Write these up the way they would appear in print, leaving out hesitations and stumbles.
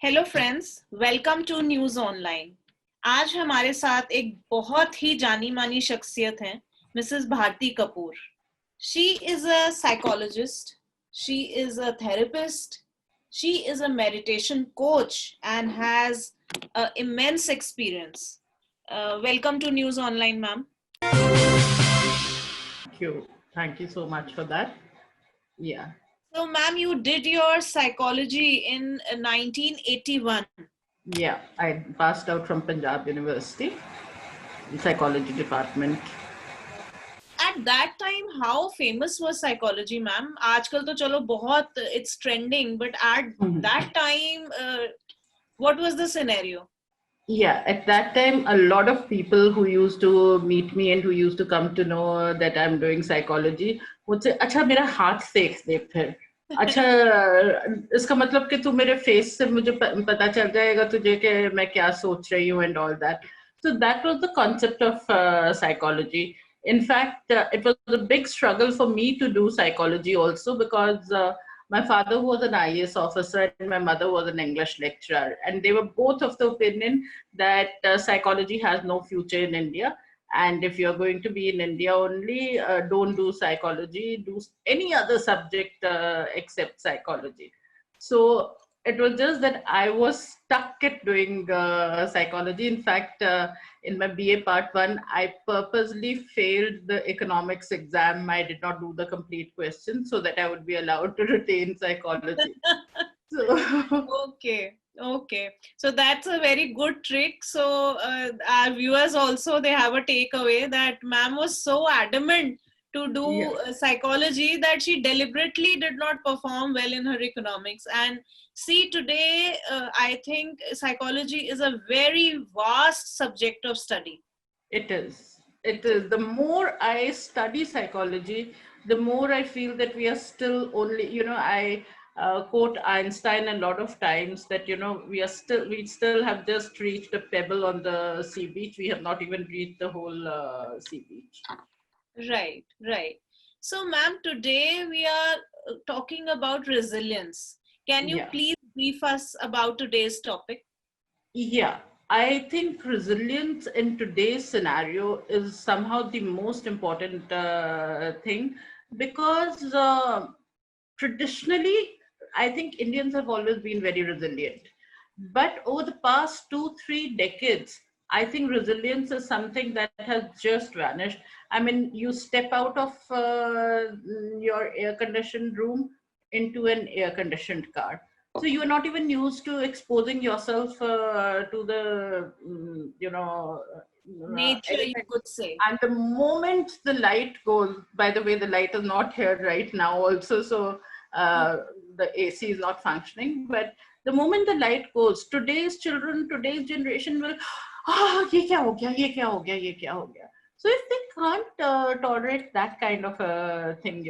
Hello friends, welcome to news online. आज हमारे साथ एक बहुत ही जानी मानी शख्सियत हैं, Mrs Bharti Kapoor. She is a psychologist, she is a therapist, she is a meditation coach and has immense experience. Welcome to News Online, ma'am. Thank you. Thank you so much for that. Yeah. So, ma'am, you did your psychology in 1981. Yeah. I passed out from Punjab University, psychology department. At that time, how famous was psychology, ma'am? आजकल तो चलो बहुत it's trending, but at that time, what was the scenario? Yeah, at that time, a lot of people who used to meet me and who used to come to know that I'm doing psychology would say, अच्छा मेरा हाथ देख दे फिर अच्छा इसका मतलब कि तू मेरे फेस से मुझे पता चल जाएगा तुझे कि मैं क्या सोच रही हूँ and all that. So that was the concept of psychology. In fact, it was a big struggle for me to do psychology also because my father was an IAS officer and my mother was an English lecturer, and they were both of the opinion that psychology has no future in India. And if you're going to be in India only, don't do psychology, do any other subject except psychology. So it was just that I was stuck at doing psychology. In fact, in my BA Part 1, I purposely failed the economics exam. I did not do the complete question so that I would be allowed to retain psychology. Okay. So that's a very good trick. So our viewers also, they have a takeaway that ma'am was so adamant to do psychology that she deliberately did not perform well in her economics. And see, today, I think psychology is a very vast subject of study. It is. It is. The more I study psychology, the more I feel that we are still only, I quote Einstein a lot of times that, we still have just reached a pebble on the sea beach. We have not even reached the whole sea beach. Right. So, ma'am, today we are talking about resilience. Can you please brief us about today's topic? Yeah, I think resilience in today's scenario is somehow the most important thing because traditionally, I think Indians have always been very resilient. But over the past 2-3 decades, I think resilience is something that has just vanished. I mean, you step out of your air conditioned room into an air conditioned car. So you're not even used to exposing yourself to the, Nature, you element. could say. And the moment the light goes, by the way, the light is not here right now also, so the AC is not functioning. But the moment the light goes, today's children, today's generation will, ye kya ho gaya, ye kya ho gaya, ye kya ho gaya. So if they can't tolerate that kind of a thing,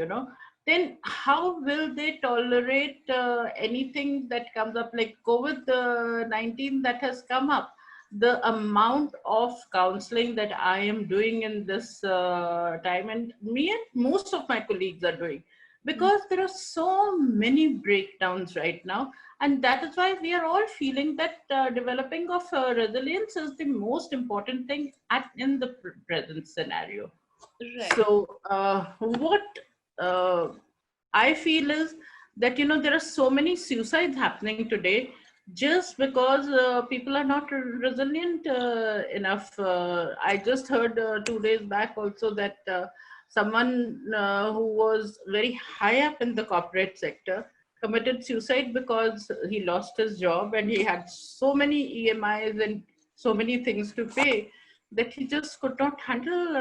then how will they tolerate anything that comes up like COVID-19 that has come up? The amount of counseling that I am doing in this time, and me and most of my colleagues are doing, because there are so many breakdowns right now, and that is why we are all feeling that developing of resilience is the most important thing in the present scenario. Right. So what I feel is that there are so many suicides happening today just because people are not resilient enough. I just heard 2 days back also that someone who was very high up in the corporate sector committed suicide because he lost his job and he had so many EMIs and so many things to pay that he just could not handle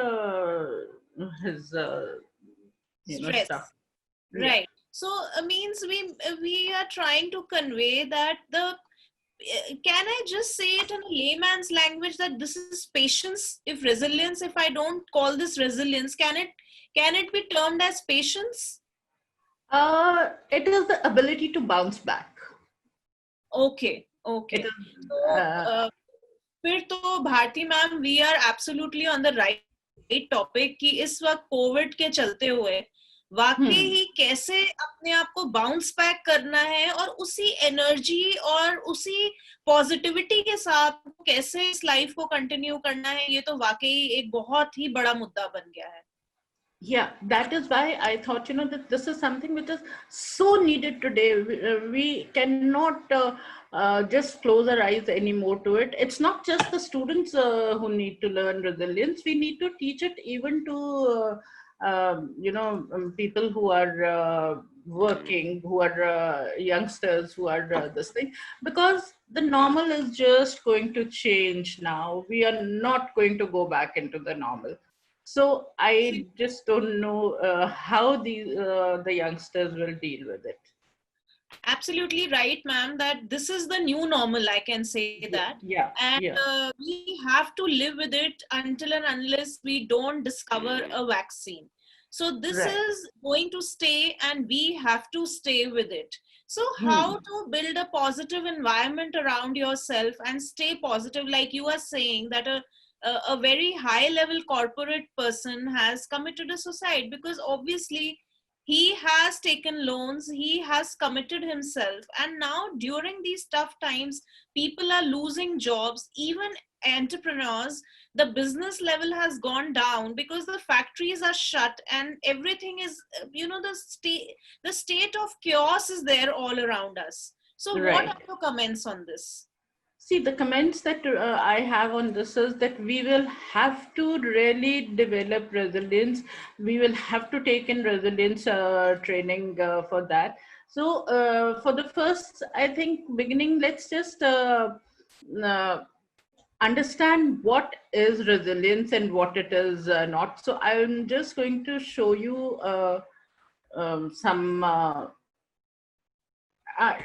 his Stress. stuff. Right. So means we are trying to convey that can I just say it in a layman's language that this is patience? If resilience, if I don't call this resilience, can it be termed as patience? It is the ability to bounce back. Okay. So फिर तो Bharti ma'am, we are absolutely on the right topic कि इस वक्त Covid के चलते हुए वाकई ही कैसे अपने आप को बाउंस बैक करना है और उसी एनर्जी और उसी पॉजिटिविटी के साथ कैसे इस लाइफ को कंटिन्यू करना है, ये तो वाकई एक बहुत ही बड़ा मुद्दा बन गया है. Yeah, that is why I thought, that this is something which is so needed today. We cannot just close our eyes anymore to it. It's not just the students who need to learn resilience. We need to teach it even to, people who are working, who are youngsters, who are this thing, because the normal is just going to change now. We are not going to go back into the normal. So I just don't know how the youngsters will deal with it. Absolutely right, ma'am, that this is the new normal, I can say that. And we have to live with it until and unless we don't discover a vaccine. So this is going to stay and we have to stay with it. So how to build a positive environment around yourself and stay positive, like you are saying that a very high level corporate person has committed a suicide because obviously he has taken loans, he has committed himself, and now during these tough times people are losing jobs, even entrepreneurs. The business level has gone down because the factories are shut and everything is, the state of chaos is there all around us. So what are your comments on this? See, the comments that I have on this is that we will have to really develop resilience. We will have to take in resilience training for that. So, for the first, I think, beginning, let's just uh, understand what is resilience and what it is not. So, I'm just going to show you some. I,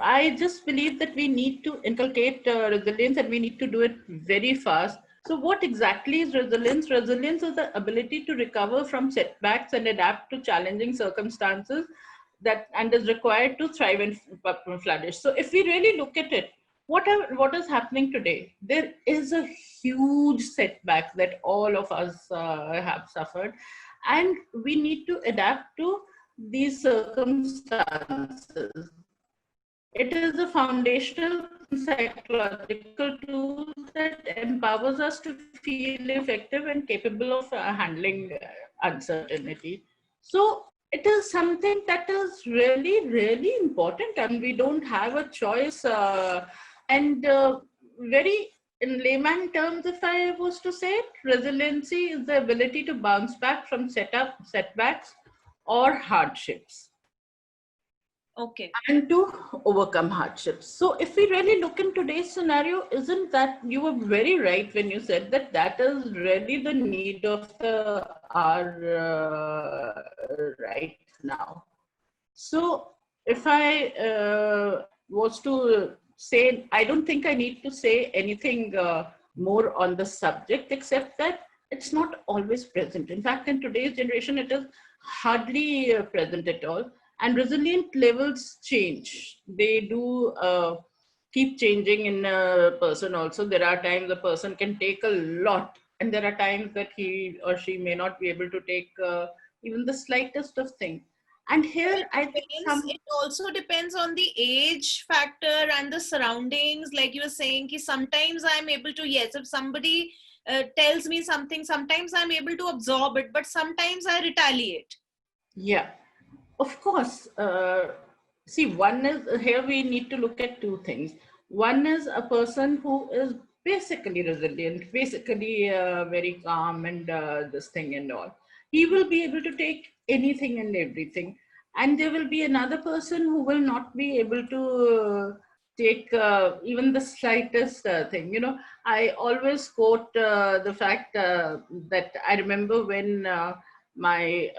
I just believe that we need to inculcate resilience and we need to do it very fast. So, what exactly is resilience? Resilience is the ability to recover from setbacks and adapt to challenging circumstances that and is required to thrive and flourish. So, if we really look at it, what is happening today? There is a huge setback that all of us have suffered, and we need to adapt to these circumstances. It is a foundational psychological tool that empowers us to feel effective and capable of handling uncertainty. So it is something that is really, really important, and we don't have a choice. And very in layman terms, if I was to say it, resiliency is the ability to bounce back from setbacks or hardships. Okay. And to overcome hardships. So if we really look in today's scenario, isn't that, you were very right when you said that that is really the need of the hour right now. So if I was to say, I don't think I need to say anything more on the subject, except that it's not always present. In fact, in today's generation, it is hardly present at all. And resilient levels change. They do keep changing in a person also. There are times a person can take a lot, and there are times that he or she may not be able to take even the slightest of thing. And here I think it also depends on the age factor and the surroundings. Like you were saying, ki sometimes I'm able to, yes, if somebody tells me something, sometimes I'm able to absorb it, but sometimes I retaliate. Yeah, of course. See, one is, here we need to look at two things. One is a person who is basically resilient, basically very calm and this thing and all. He will be able to take anything and everything. And there will be another person who will not be able to take even the slightest thing. I always quote the fact that I remember when my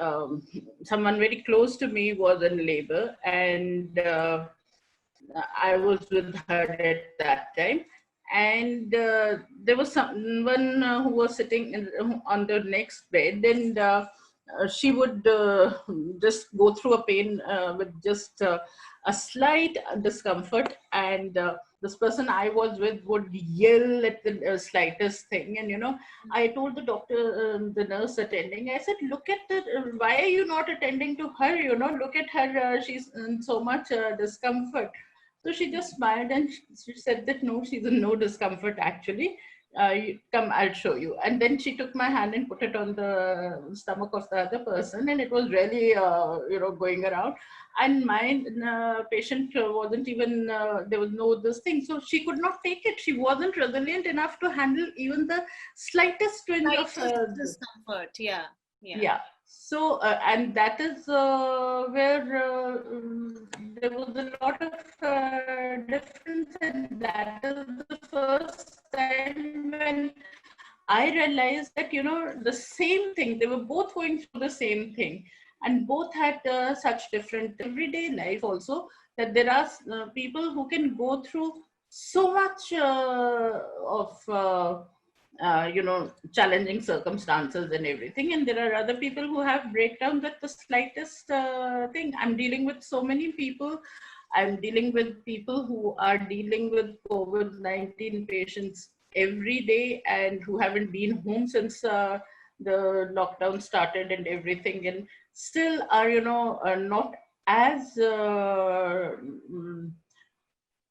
someone very close to me was in labor, and I was with her at that time, and there was someone who was sitting on the next bed, and she would just go through a pain with just a slight discomfort, and this person I was with would yell at the slightest thing. And I told the doctor, the nurse attending, I said, look at the, why are you not attending to her? Look at her, she's in so much discomfort. So she just smiled and she said that no, she's in no discomfort actually. Come, I'll show you. And then she took my hand and put it on the stomach of the other person, and it was really, going around. And my patient wasn't even, there was no this thing. So she could not take it. She wasn't resilient enough to handle even the slightest twinge of discomfort. Yeah. Yeah. So, and that is where there was a lot of difference, and that is the first time when I realized that, the same thing, they were both going through the same thing, and both had such different everyday life also, that there are people who can go through so much of challenging circumstances and everything. And there are other people who have breakdowns at the slightest thing. I'm dealing with so many people. I'm dealing with people who are dealing with COVID-19 patients every day and who haven't been home since the lockdown started and everything, and still are, are not as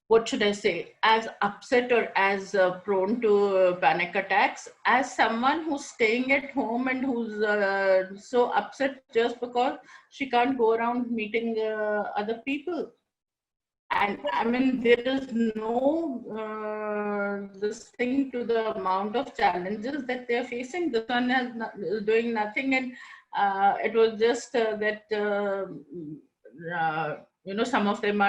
what should I say, as upset or as prone to panic attacks as someone who's staying at home and who's so upset just because she can't go around meeting other people. And I mean, there is no this thing to the amount of challenges that they're facing. The son is doing nothing, and it was just that some of them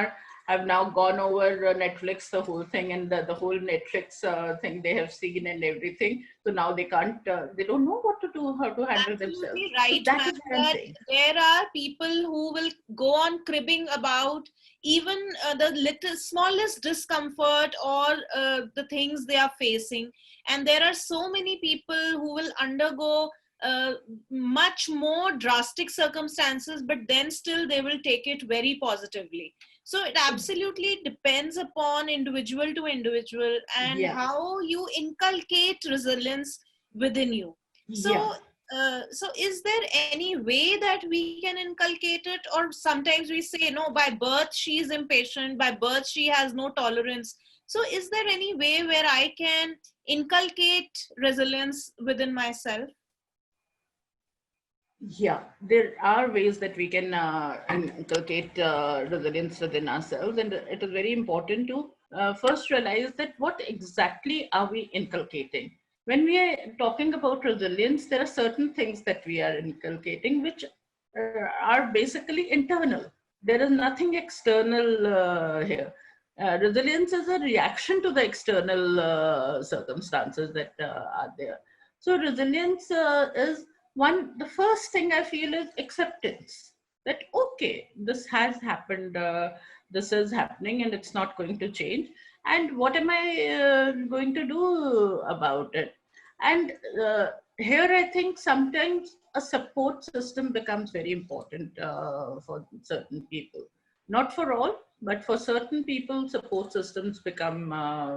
have now gone over Netflix, the whole thing, and the whole Netflix thing they have seen and everything. So now they can't, they don't know what to do, how to handle themselves. Right, so that is what I'm saying. There are people who will go on cribbing about even the smallest discomfort or the things they are facing. And there are so many people who will undergo much more drastic circumstances, but then still they will take it very positively. So it absolutely depends upon individual to individual and how you inculcate resilience within you. So, so is there any way that we can inculcate it? Or sometimes we say, no, by birth she is impatient, by birth she has no tolerance. So is there any way where I can inculcate resilience within myself? Yeah, there are ways that we can inculcate resilience within ourselves, and it is very important to first realize that what exactly are we inculcating. When we are talking about resilience, there are certain things that we are inculcating which are basically internal. There is nothing external here. Resilience is a reaction to the external circumstances that are there. So resilience is the first thing I feel is acceptance, that okay, this has happened, this is happening, and it's not going to change, and what am I going to do about it? And here I think sometimes a support system becomes very important for certain people, not for all, but for certain people support systems become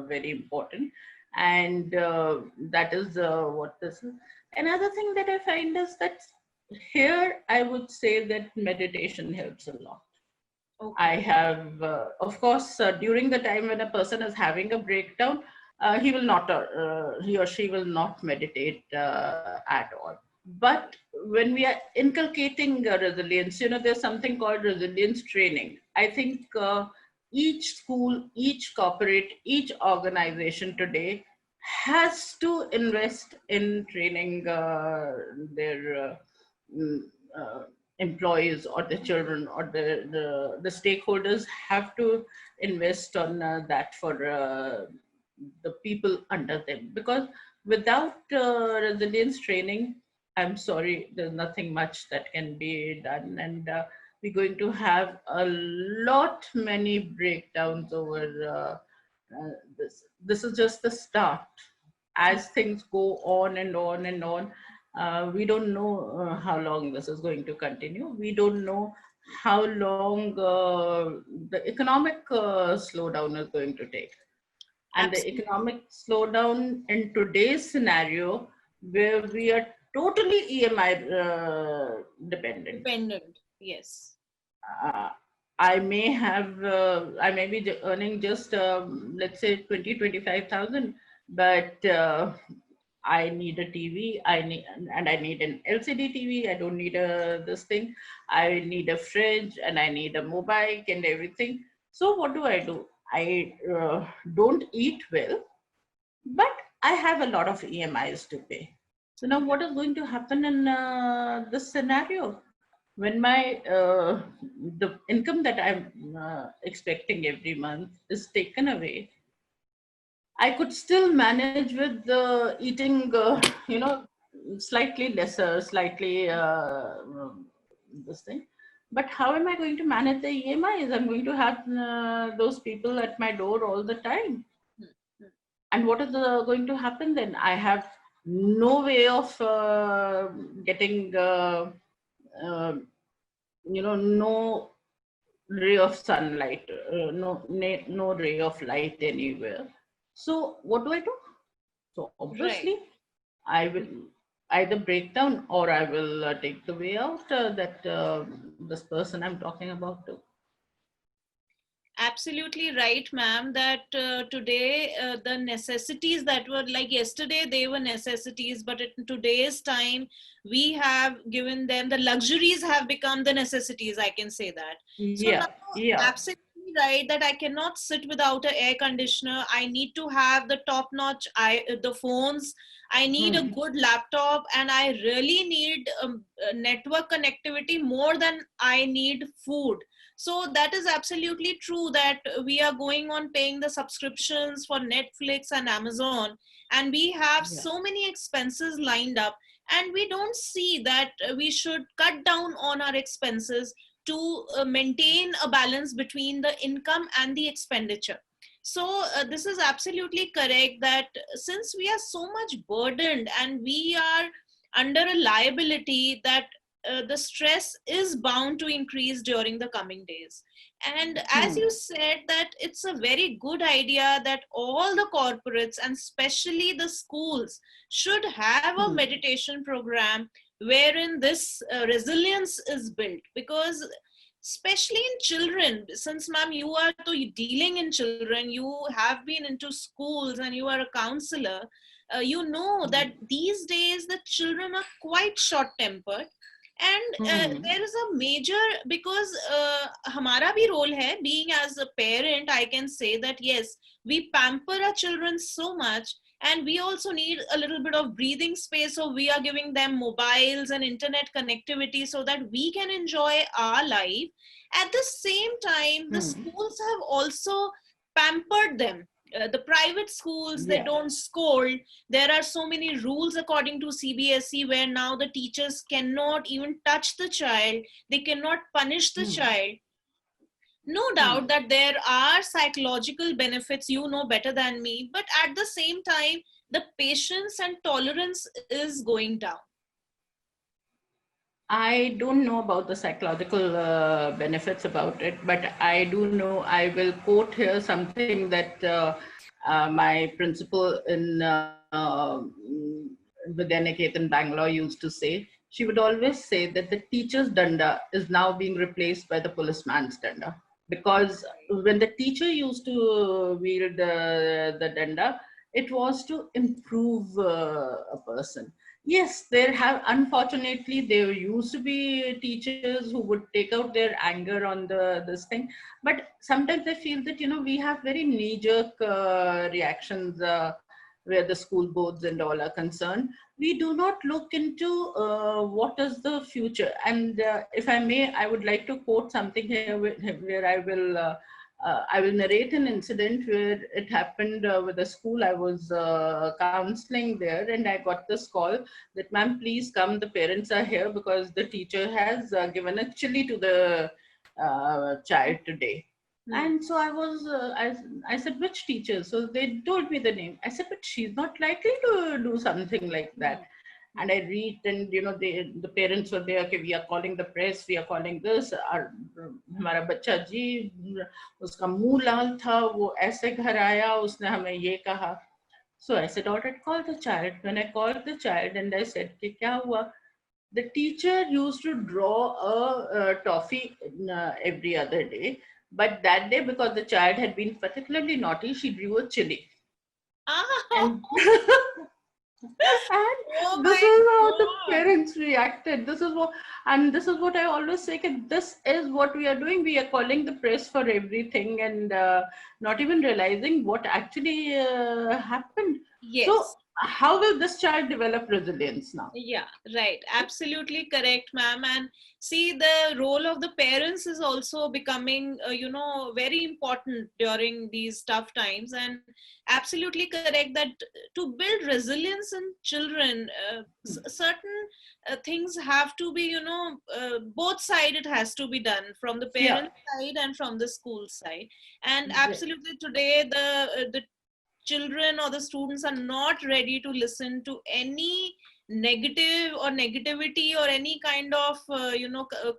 very important. And that is what this is. Another thing that I find is that here I would say that meditation helps a lot. Okay. I have, of course, during the time when a person is having a breakdown, he or she will not meditate at all. But when we are inculcating resilience, there's something called resilience training. I think each school, each corporate, each organization today has to invest in training their employees or the children, or the stakeholders have to invest on that for the people under them, because without resilience training, I'm sorry, there's nothing much that can be done, and we're going to have a lot many breakdowns over this. This is just the start. As things go on and on and on, We don't know how long this is going to continue. We don't know how long the economic slowdown is going to take. And the Absolutely economic slowdown in today's scenario, where we are totally EMI dependent. dependent. Yes. Uh, I may be earning just, let's say 25,000, but I need a TV. I need an LCD TV. I don't need this thing. I need a fridge and I need a mobile and everything. So what do? I don't eat well, but I have a lot of EMIs to pay. So now what is going to happen in this scenario? When my the income that I'm expecting every month is taken away, I could still manage with eating, slightly lesser, slightly this thing. But how am I going to manage the EMIs? I'm going to have those people at my door all the time. And what is going to happen then? I have no way of getting, uh, no ray of sunlight, no ray of light anywhere. So what do I do? So Right. obviously, I will either break down or I will take the way out that this person I'm talking about to. Absolutely right, ma'am, that today the necessities that were like yesterday, they were necessities, but in today's time, we have given them the luxuries have become the necessities. I can say that. So now, Yeah, yeah. absolutely right that I cannot sit without an air conditioner. I need to have the top notch, the phones. I need a Hmm. good laptop, and I really need network connectivity more than I need food. So that is absolutely true that we are going on paying the subscriptions for Netflix and Amazon, and we have Yeah. so many expenses lined up, and we don't see that we should cut down on our expenses to maintain a balance between the income and the expenditure. So this is absolutely correct that since we are so much burdened and we are under a liability, that the stress is bound to increase during the coming days. And as you Hmm. said, that it's a very good idea that all the corporates and especially the schools should have a Hmm. meditation program wherein this resilience is built, because especially in children, since ma'am you are to dealing in children, you have been into schools and you are a counselor, you know that Hmm. these days the children are quite short tempered. And Hmm. there is a major, because हमारा भी role है being as a parent, I can say that yes, we pamper our children so much, and we also need a little bit of breathing space, so we are giving them mobiles and internet connectivity so that we can enjoy our life. At the same time, the Hmm. schools have also pampered them. The private schools, they Yeah. don't scold. There are so many rules according to CBSE where now the teachers cannot even touch the child, they cannot punish the Hmm. child. No doubt Hmm. that there are psychological benefits, you know better than me, but at the same time, the patience and tolerance is going down. I don't know about the psychological benefits about it, but I do know. I will quote here something that my principal in Vidyaniketan, Bangalore, used to say. She would always say that the teacher's danda is now being replaced by the policeman's danda. Because when the teacher used to wield the danda, it was to improve a person. Yes, there have, unfortunately, there used to be teachers who would take out their anger on the this thing, but sometimes I feel that we have very knee-jerk reactions where the school boards and all are concerned. We do not look into what is the future. And if I may, I would like to quote something here where I will narrate an incident where it happened with a school. I was counseling there, and I got this call that, ma'am, please come. The parents are here because the teacher has given a chili to the child today. Hmm. And so I said, which teacher? So they told me the name. I said, but she's not likely to do something like Hmm. that. And I read, and the parents were there, okay, we are calling the press, we are calling this, और हमारा बच्चा जी, उसका मुंह लाल था, वो ऐसे घर आया, उसने हमें ये कहा. So I said, all right, call the child. When I called the child and I said, कि क्या हुआ? The teacher used to draw a toffee every other day, but that day, because the child had been particularly naughty, she drew a chili. And Oh and this my is how the God. parents reacted. This is what I always say, that this is what we are doing. We are calling the press for everything, and not even realizing what actually happened. So Yes. how will this child develop resilience now? Yeah, right. Absolutely correct, ma'am. And see, the role of the parents is also becoming, very important during these tough times. And absolutely correct that to build resilience in children, certain things have to be, both side it has to be done, from the Yeah. parent side and from the school side. And Right. absolutely today, the children or the students are not ready to listen to any negative or negativity or any kind of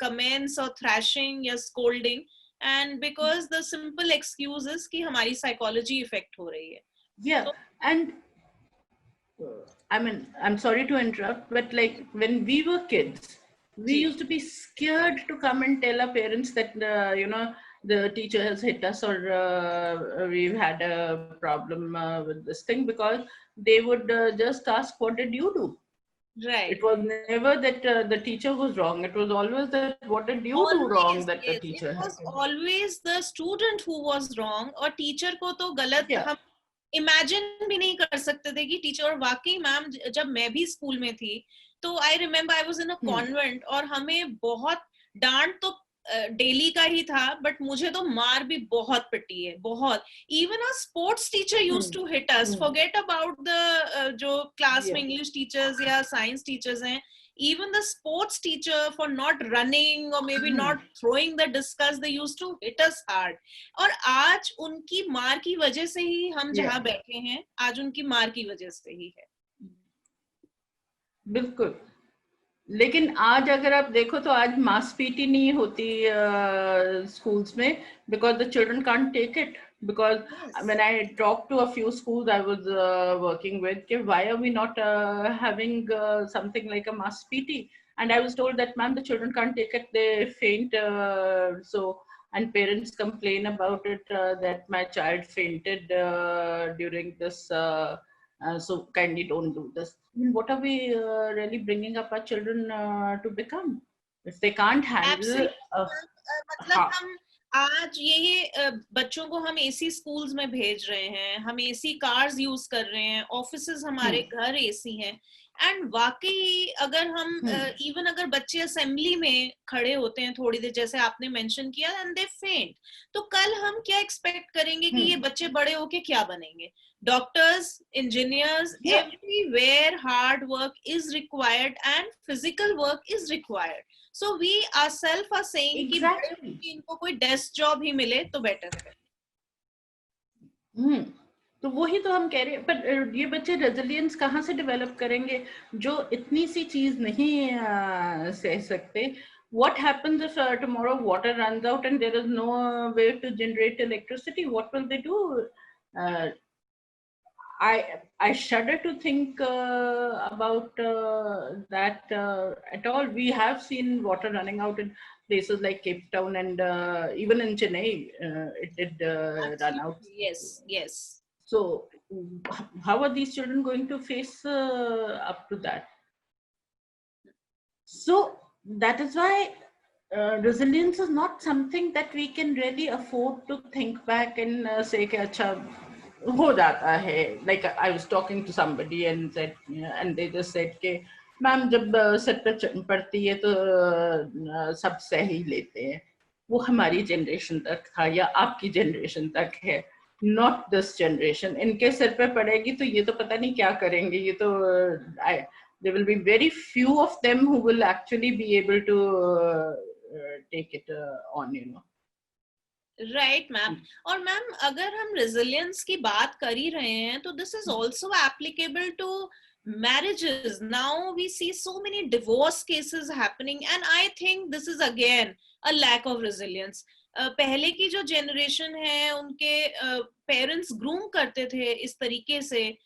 comments or thrashing or scolding, and because the simple excuse is कि हमारी psychology effect हो रही है. Yeah. So And I mean, I'm sorry to interrupt, but like when we were kids, we जी, used to be scared to come and tell our parents that, the teacher has hit us, or we've had a problem with this thing, because they would just ask, what did you do? right. It was never that the teacher was wrong. It was always that, what did you do wrong Always, that the yes, it teacher had was to do? always the student who was wrong, और teacher को तो गलत Yeah. हम imagine भी नहीं कर सकते थे कि टीचर. और वाकई मैम, जब मैं भी स्कूल में थी तो I remember I was in a convent, और हमें बहुत डांट तो डेली का ही था, बट मुझे तो मार भी बहुत पिटी है, बहुत. Even a sports teacher used to hit us. Forget about the जो क्लास में Yeah. इंग्लिश टीचर्स या साइंस टीचर्स हैं, even the sports teacher, for not running or maybe not throwing the discus, they used to hit us hard. और आज उनकी मार की वजह से ही हम जहाँ बैठे हैं, आज उनकी मार की वजह से ही है. बिल्कुल. लेकिन आज अगर आप देखो तो आज मास पीटी नहीं होती schools में, because the children can't take it. Because when I talked to a few schools I was working with, why are we not having something like a mass PT? And I was told that, ma'am, the children can't take it, they faint. And parents complain about it, that my child fainted during this, so kindly don't do this. I mean, what are we really bringing up our children to become if they can't handle मतलब हम आज ये बच्चों को हम AC schools में भेज रहे हैं, हम एसी कार्स यूज कर रहे हैं, ऑफिसेज हमारे घर एसी हैं. एंड वाकई अगर हम इवन अगर बच्चे असेंबली में खड़े होते हैं थोड़ी देर, जैसे आपने मेंशन किया, एंड दे फेंट, तो कल हम क्या एक्सपेक्ट करेंगे कि ये बच्चे बड़े होके क्या बनेंगे? Doctors, engineers, everywhere hard work is required and physical work is required. So we ourselves are saying कि बड़े होके इनको कोई डेस्क जॉब ही मिले तो बेटर है. तो वही तो हम कह रहे हैं. पर ये बच्चे रेजिलियंस कहाँ से डेवलप करेंगे जो इतनी सी चीज नहीं सह सकते? What happens if tomorrow water runs out and there is no way to generate electricity? What will they do? I shudder to think about that at all. We have seen water running out in places like Cape Town, and even in Chennai, it did run out. Yes, yes. So, how are these children going to face up to that? So, that is why resilience is not something that we can really afford to think back and say कि अच्छा हो जाता है. Like I was talking to somebody and said, and they just said कि ma'am जब sir पे पड़ती है तो सब सह ही लेते हैं. वो हमारी जनरेशन तक था या आपकी जनरेशन तक है, not this generation. इनके सर पे पड़ेगी तो ये तो पता नहीं क्या करेंगे. ये तो there will be very few of them who will actually be able to take it on, right ma'am. और मैम अगर हम रेजिलियंस की बात कर ही रहे हैं तो this is also applicable to marriages, now we see so many divorce cases happening, and I think this is again a lack of resilience. पहले की जो जनरेशन है उनके पेरेंट्स ग्रूम करते थे इस तरीके से.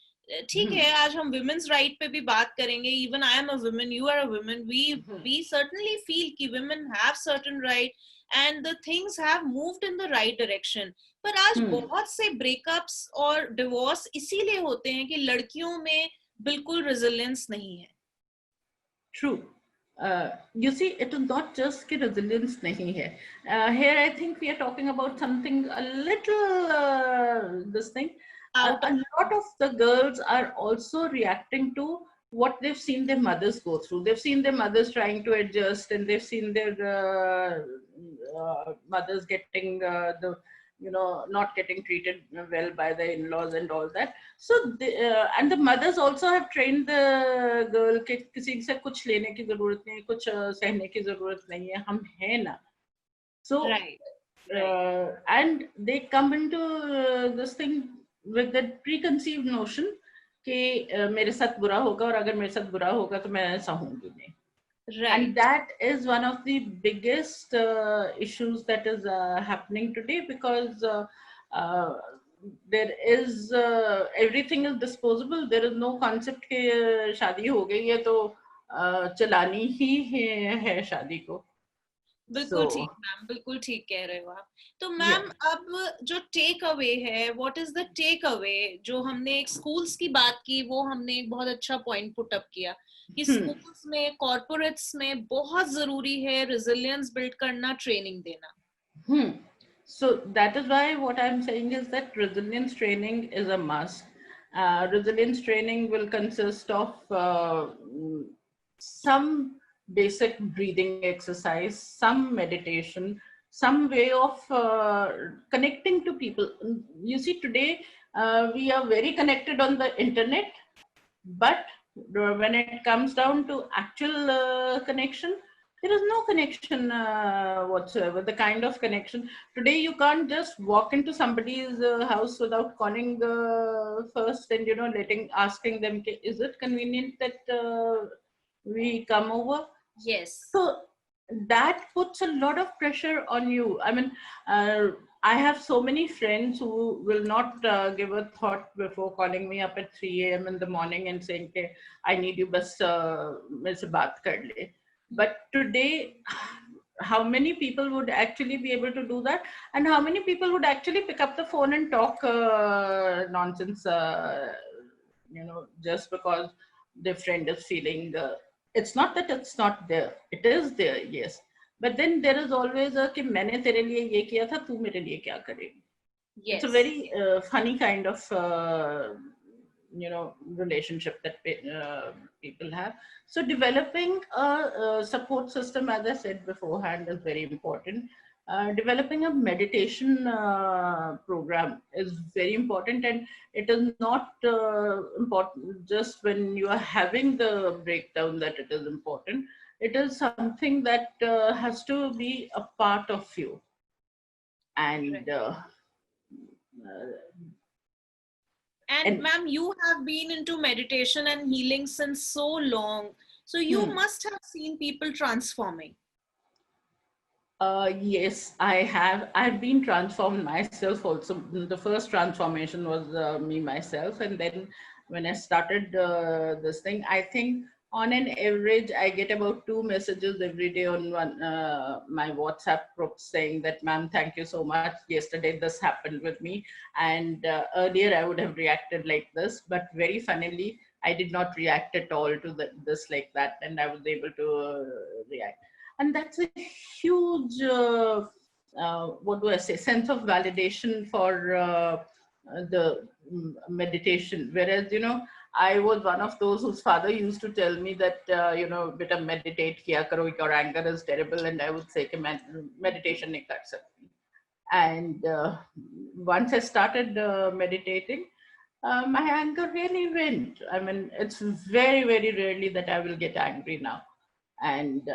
ठीक है, आज हम विमेन्स राइट पे भी बात करेंगे. Even I am a woman, you are a woman, we certainly feel कि women have certain right and the things have moved in the right direction. पर आज बहुत से ब्रेकअप्स और डिवोर्स इसीलिए होते हैं कि लड़कियों में बिल्कुल रेजिलियंस नहीं है. True. You see, it is not just कि resilience नहीं है. Here I think we are talking about something a little this thing. A lot of the girls are also reacting to what they've seen their mothers go through. They've seen their mothers trying to adjust, and they've seen their mothers getting not getting treated well by the in-laws and all that. So and the mothers also have trained the girl कि किसी से कुछ लेने की जरूरत नहीं, कुछ सहने की जरूरत नहीं है, हम हैं ना. So right. And they come into this thing with that preconceived notion कि मेरे साथ बुरा होगा, और अगर मेरे साथ बुरा होगा तो मैं सहूंगी नहीं. Right. And that is one of the biggest issues that is happening today, because there is everything is disposable. There is no concept कि शादी हो गई है तो चलानी ही है शादी को. बिल्कुल ठीक मैम, बिल्कुल ठीक कह रहे हो आप. तो मैम अब जो टेक अवे है, what is the take away? जो हमने एक स्कूल्स की बात की, वो हमने एक बहुत अच्छा पॉइंट पुट अप किया कि स्कूल्स में, कॉर्पोरेट्स में बहुत जरूरी है रेजिलियंस बिल्ड करना, ट्रेनिंग देना. So that is why what I'm saying is that resilience training is a must. Resilience training will consist of some basic breathing exercise, some meditation, some way of connecting to people. You see, today we are very connected on the internet, but when it comes down to actual connection, there is no connection whatsoever. The kind of connection today, you can't just walk into somebody's house without calling first and asking them, is it convenient that we come over? Yes. So that puts a lot of pressure on you. I mean, I have so many friends who will not give a thought before calling me up at 3 a.m. in the morning and saying, okay, I need you, bas mere se baat kar le. But today, how many people would actually be able to do that? And how many people would actually pick up the phone and talk nonsense, just because their friend is feeling... it's not that it's not there. It is there, yes. But then there is always a कि मैंने तेरे लिए ये किया था, तू मेरे लिए क्या करेगी? Yes. It's a very funny kind of relationship that people have. So developing a support system, as I said beforehand, is very important. Developing a meditation program is very important, and it is not important just when you are having the breakdown that it is important. It is something that has to be a part of you. And and ma'am, you have been into meditation and healing since so long, so you must have seen people transforming. Yes, I have. I've been transformed myself also. The first transformation was me myself, and then when I started this thing, I think on an average I get about 2 messages every day on my WhatsApp group saying that, ma'am, thank you so much. Yesterday this happened with me, and earlier I would have reacted like this, but very funnily I did not react at all to this like that, and I was able to react. And that's a huge, what do I say, sense of validation for the meditation. Whereas, I was one of those whose father used to tell me that, beta meditate kiya karo, your anger is terrible. And I would say, meditation nahi kar sakti. And once I started meditating, my anger really went. I mean, it's very, very rarely that I will get angry now. And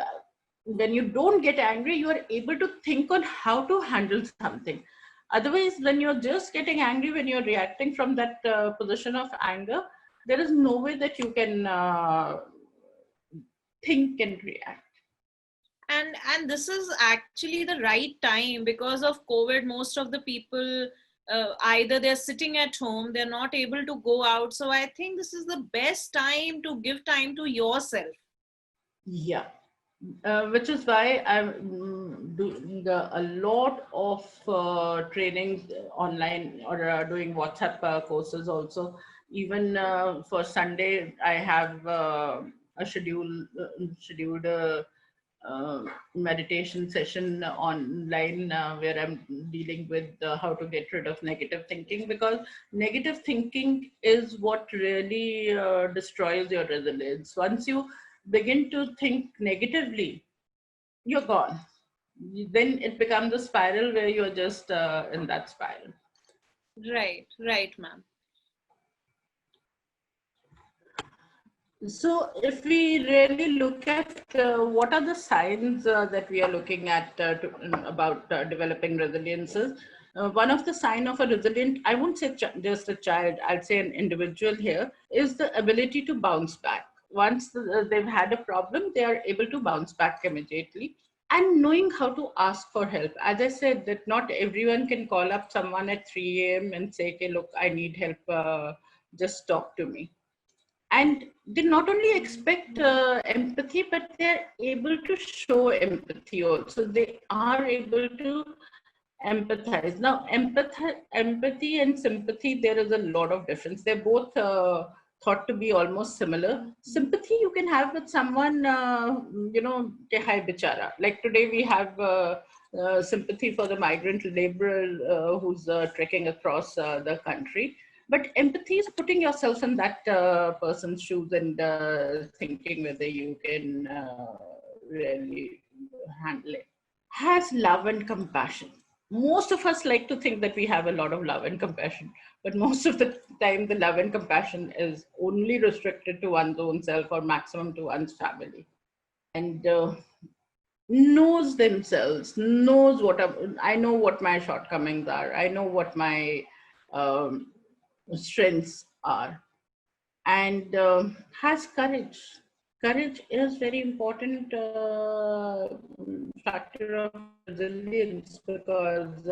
when you don't get angry, you are able to think on how to handle something. Otherwise, when you're just getting angry, when you're reacting from that position of anger, there is no way that you can think and react. And this is actually the right time because of COVID. Most of the people, either they're sitting at home, they're not able to go out. So I think this is the best time to give time to yourself. Yeah. Which is why I'm doing a lot of trainings online, or doing WhatsApp courses also. Even for Sunday, I have a scheduled meditation session online, where I'm dealing with how to get rid of negative thinking, because negative thinking is what really destroys your resilience. Once you begin to think negatively, you're gone. Then it becomes a spiral where you're just in that spiral. Right, ma'am. So, if we really look at what are the signs that we are looking at about developing resiliences, one of the sign of a resilient, I won't say just a child, I'd say an individual here, is the ability to bounce back. Once they've had a problem, they are able to bounce back immediately. And knowing how to ask for help. As I said, that not everyone can call up someone at 3 a.m. and say, okay, look, I need help, just talk to me. And they not only expect empathy, but they're able to show empathy also. They are able to empathize. Now, empathy and sympathy, there is a lot of difference. They're both thought to be almost similar. Sympathy you can have with someone, ke hi bichara. Like today we have sympathy for the migrant laborer who's trekking across the country. But empathy is putting yourself in that person's shoes and thinking whether you can really handle it. Has love and compassion. Most of us like to think that we have a lot of love and compassion, but most of the time, the love and compassion is only restricted to one's own self, or maximum to one's family. And knows themselves, knows I know what my shortcomings are. I know what my um, strengths are, and has courage. Courage is very important factor of resilience, because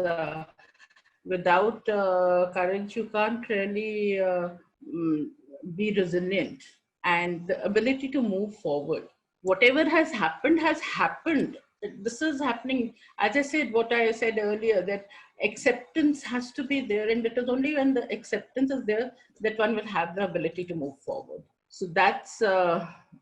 without courage you can't really mm, be resilient. And the ability to move forward, whatever has happened. This is happening, as I said, what I said earlier, that acceptance has to be there, and it is only when the acceptance is there that one will have the ability to move forward. So that's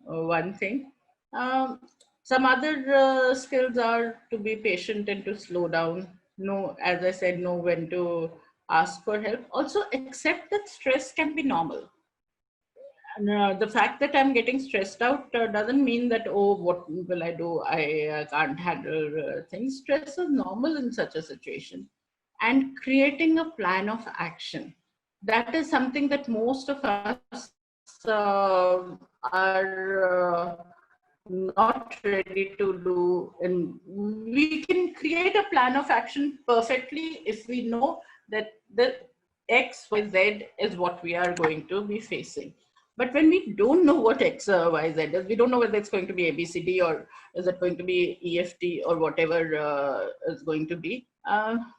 one thing. um, some other skills are to be patient and to slow down. Know, as I said, know when to ask for help. Also accept that stress can be normal. And, the fact that I'm getting stressed out doesn't mean that, oh, what will I do? I can't handle things. Stress is normal in such a situation. And creating a plan of action. That is something that most of us are not ready to do. And we can create a plan of action perfectly if we know that the X, Y, Z is what we are going to be facing. But when we don't know what X, Y, Z is, we don't know whether it's going to be ABCD, or is it going to be EFT, or whatever is going to be.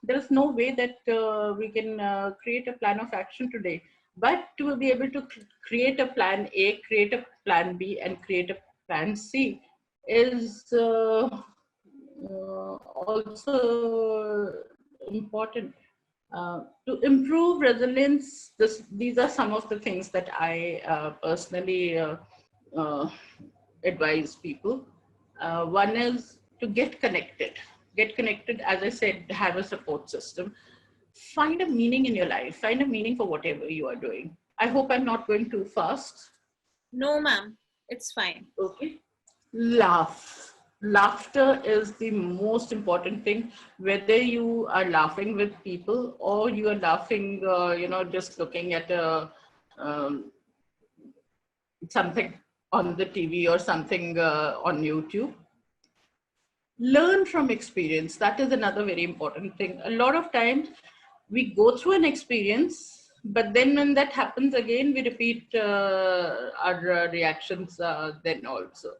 There is no way that we can create a plan of action today. But to be able to create a plan A, create a plan B, and create a plan C is also important. To improve resilience, these are some of the things that I personally uh, advise people. One is to get connected. Get connected, as I said, have a support system. Find a meaning in your life. Find a meaning for whatever you are doing. I hope I'm not going too fast. No, ma'am. It's fine. Okay. Laugh. Laughter is the most important thing, whether you are laughing with people or you are laughing, just looking at um, something on the TV or something on YouTube. Learn from experience. That is another very important thing. A lot of times we go through an experience But then when that happens again, we repeat our reactions then also.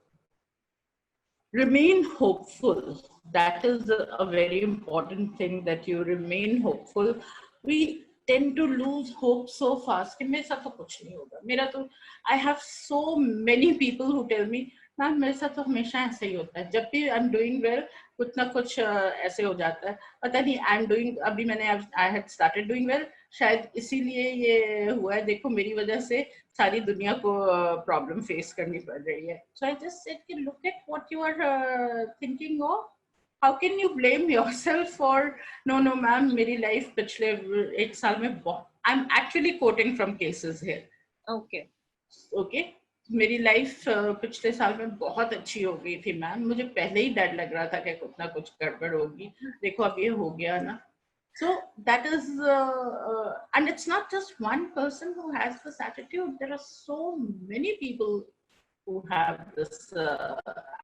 Remain hopeful. That is a very important thing, that you remain hopeful. We tend to lose hope so fast कि मेरे साथ तो कुछ नहीं होगा, मेरा तो, I have so many people who tell me, ma'am मेरे साथ तो हमेशा ऐसे ही होता है, जब भी I'm doing well कुछ ना कुछ ऐसे हो जाता है, पता नहीं I'm doing, अभी मैंने I had started doing well, शायद इसीलिए ये हुआ है, देखो मेरी वजह से सारी दुनिया को प्रॉब्लम फेस करनी पड़ रही है. So I just said कि look at what you are thinking of. How can you blame yourself for, no ma'am मेरी लाइफ पिछले एक साल में बहुत, I'm actually quoting from cases here. Okay. मेरी लाइफ पिछले साल में बहुत अच्छी हो गई थी मैम, मुझे पहले ही डर लग रहा था कि कुछ ना कुछ गड़बड़ होगी, देखो अब ये हो गया ना. So that is, and it's not just one person who has this attitude. There are so many people who have this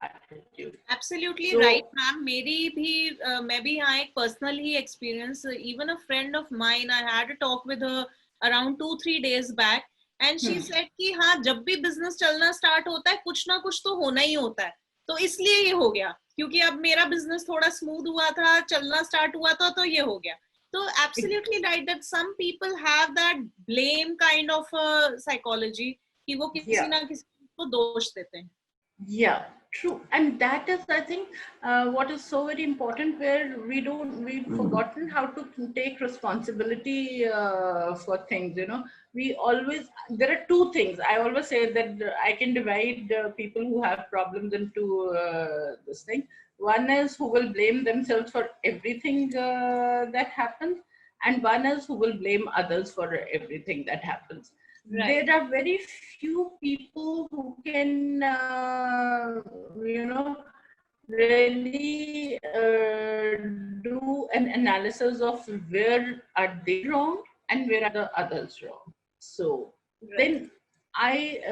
attitude. Absolutely right, ma'am. मेरी भी मैं भी यहाँ एक personal he experience. Even a friend of mine, I had a talk with her around 2-3 days back, and she said कि हाँ जब भी business चलना start होता है कुछ ना कुछ तो होना ही होता है, तो इसलिए ये हो गया, क्योंकि अब मेरा business थोड़ा smooth हुआ था, चलना start हुआ था, तो ये हो गया. So absolutely right that some people have that blame kind of psychology कि वो किसी ना किसी को दोष देते हैं. Yeah, true. And that is, I think, what is so very important, where we've forgotten how to take responsibility for things, you know. We always, there are two things. I always say that I can divide people who have problems into this thing. One is who will blame themselves for everything that happens, and one is who will blame others for everything that happens. Right. There are very few people who can, really do an analysis of where are they wrong and where are the others wrong. So then I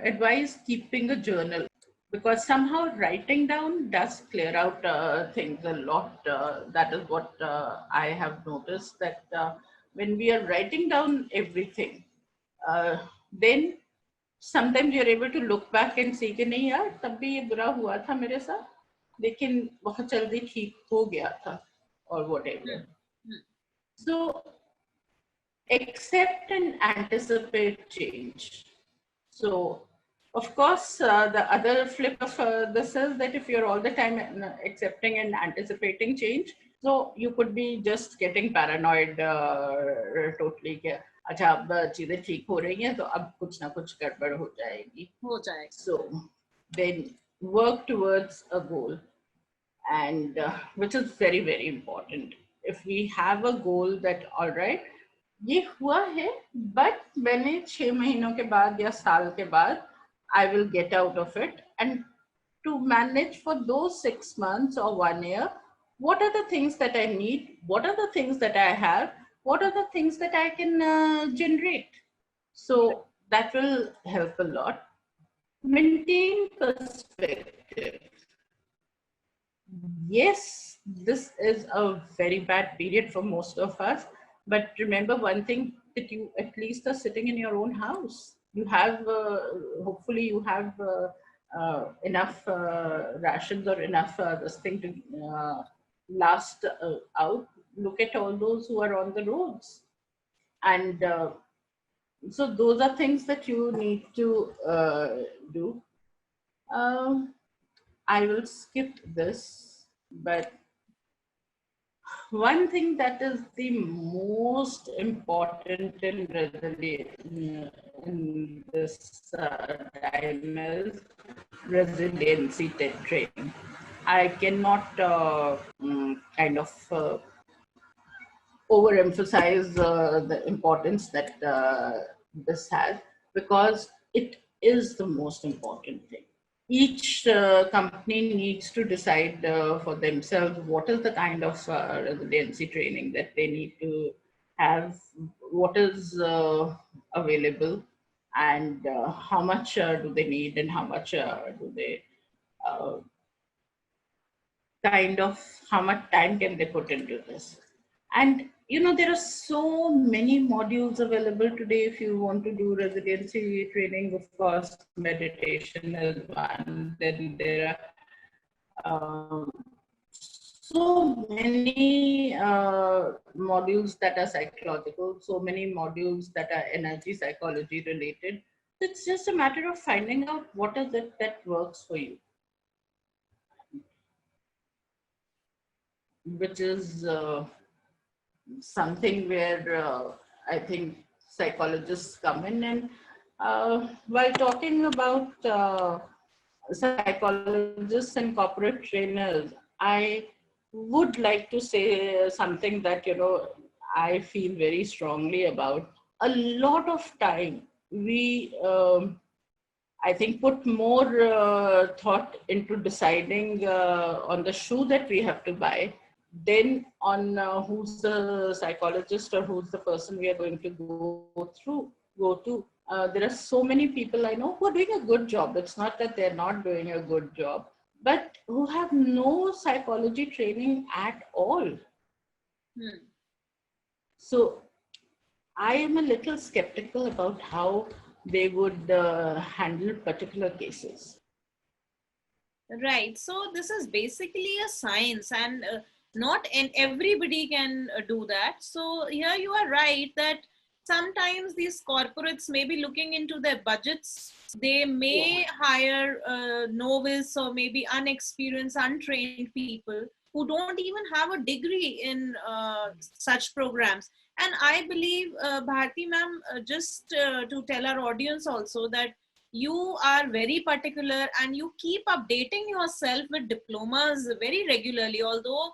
advise keeping a journal, because somehow writing down does clear out things a lot. That is what I have noticed, that when we are writing down everything, then sometimes you're able to look back and see कि नहीं यार तब भी ये बुरा हुआ था मेरे साथ, लेकिन बहुत जल्दी ठीक हो गया था, or whatever. So accept and anticipate change. So of course the other flip of this is that if you're all the time accepting and anticipating change, so you could be just getting paranoid totally. अच्छा अब चीजें ठीक हो रही हैं तो अब कुछ ना कुछ गड़बड़ हो जाएगी. So then work towards a goal, and which is very very important. If we have a goal that all right ये हुआ है, but मैंने 6 महीनों के बाद या साल के बाद I will get out of it, and to manage for those 6 months or 1 year, what are the things that I need, what are the things that I have, what are the things that I can generate. So that will help a lot. Maintain perspective. Yes, this is a very bad period for most of us, but remember one thing, that you at least are sitting in your own house. You have, hopefully you have enough rations or enough this thing to last out. Look at all those who are on the roads. And so those are things that you need to do. I will skip this, but one thing that is the most important in this time is resiliency training. I cannot kind of overemphasize the importance that this has, because it is the most important thing. Each company needs to decide for themselves what is the kind of resiliency training that they need to have, what is available, and how much do they need, and how much do they kind of, how much time can they put into this. And There are so many modules available today. If you want to do residency training, of course, meditation is one. Then there are so many modules that are psychological, so many modules that are energy psychology related. It's just a matter of finding out what is it that works for you, which is something where I think psychologists come in. And while talking about psychologists and corporate trainers, I would like to say something that, I feel very strongly about. A lot of time we, I think, put more thought into deciding on the shoe that we have to buy, then on who's the psychologist or who's the person we are going to go to. There are so many people I know who are doing a good job. It's not that they're not doing a good job, but who have no psychology training at all. So I am a little skeptical about how they would handle particular cases. Right. So this is basically a science, and not everybody can do that. So here you are right that sometimes these corporates may be looking into their budgets. They may hire novice or maybe unexperienced, untrained people who don't even have a degree in such programs. And I believe, Bharti ma'am, just to tell our audience also that you are very particular and you keep updating yourself with diplomas very regularly, although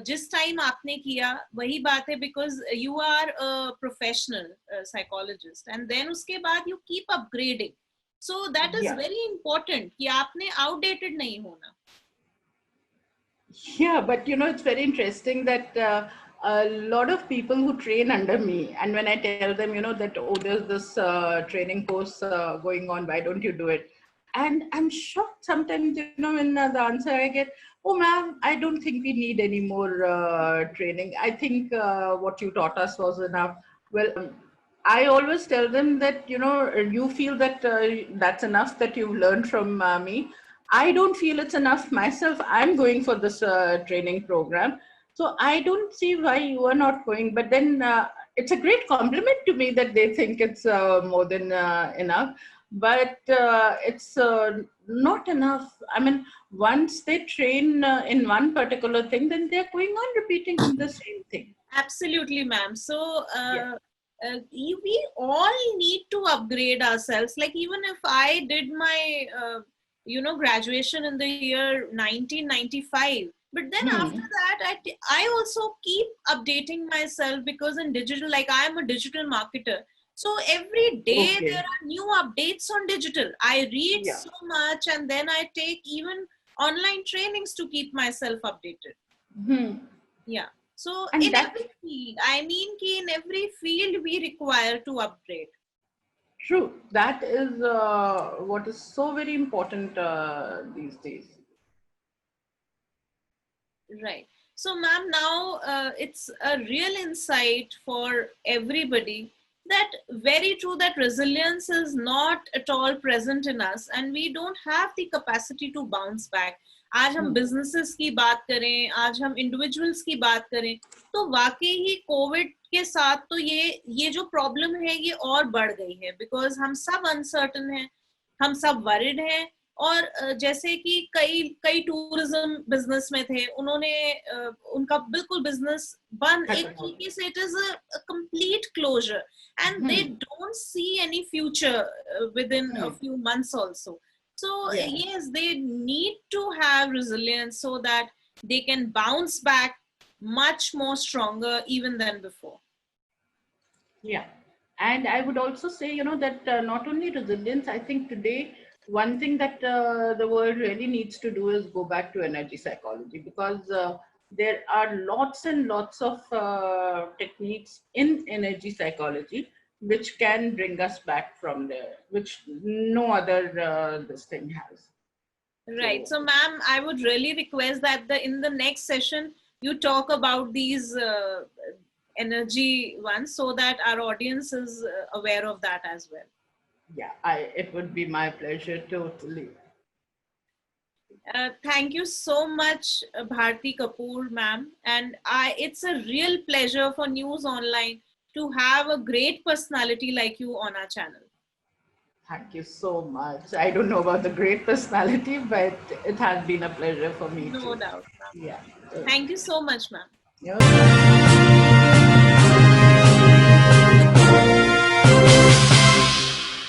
जिस time आपने किया वही बात है, because you are a professional psychologist and then उसके बाद you keep upgrading, so that is very important कि आपने outdated नहीं होना. Yeah, but it's very interesting that a lot of people who train under me, and when I tell them, that, oh, there's this training course going on, why don't you do it? And I'm shocked sometimes, when the answer I get, oh, ma'am, I don't think we need any more training. I think what you taught us was enough. Well, I always tell them that, you feel that that's enough that you've learned from me. I don't feel it's enough myself. I'm going for this training program. So I don't see why you are not going. But then it's a great compliment to me that they think it's more than enough. But it's not enough. I mean, once they train in one particular thing, then they're going on repeating the same thing. Absolutely, ma'am. So we all need to upgrade ourselves. Like even if I did my graduation in the year 1995, but then after that I also keep updating myself, because in digital, like I am a digital marketer, so every day there are new updates on digital. I read so much, and then I take even online trainings to keep myself updated. Yeah. So and in every field, I mean, in every field we require to upgrade. True. That is what is so very important these days. Right. So, ma'am, now it's a real insight for everybody that very true that resilience is not at all present in us, and we don't have the capacity to bounce back. आज हम businesses की बात करें, आज हम individuals की बात करें, तो वाकई ही कोविड के साथ तो ये जो प्रॉब्लम है ये और बढ़ गई है, बिकॉज हम सब अनसर्टन हैं, हम सब वरिड हैं, और जैसे कि कई टूरिज्म बिजनेस में थे, उन्होंने उनका बिल्कुल बिजनेस बंद, एक तरीके से it is a complete closer and they don't see any future with in a few months also. So yes, they need to have resilience so that they can bounce back much more stronger even than before. Yeah. And I would also say, that not only resilience, I think today one thing that the world really needs to do is go back to energy psychology, because there are lots and lots of techniques in energy psychology which can bring us back from there, which no other this thing has. Right. So, ma'am, I would really request that in the next session you talk about these energy one, so that our audience is aware of that as well. Yeah, it would be my pleasure, totally. Thank you so much, Bharati Kapoor, ma'am. And it's a real pleasure for News Online to have a great personality like you on our channel. Thank you so much. I don't know about the great personality, but it has been a pleasure for me No too. doubt, ma'am. Yeah. Thank you so much, ma'am. Okay.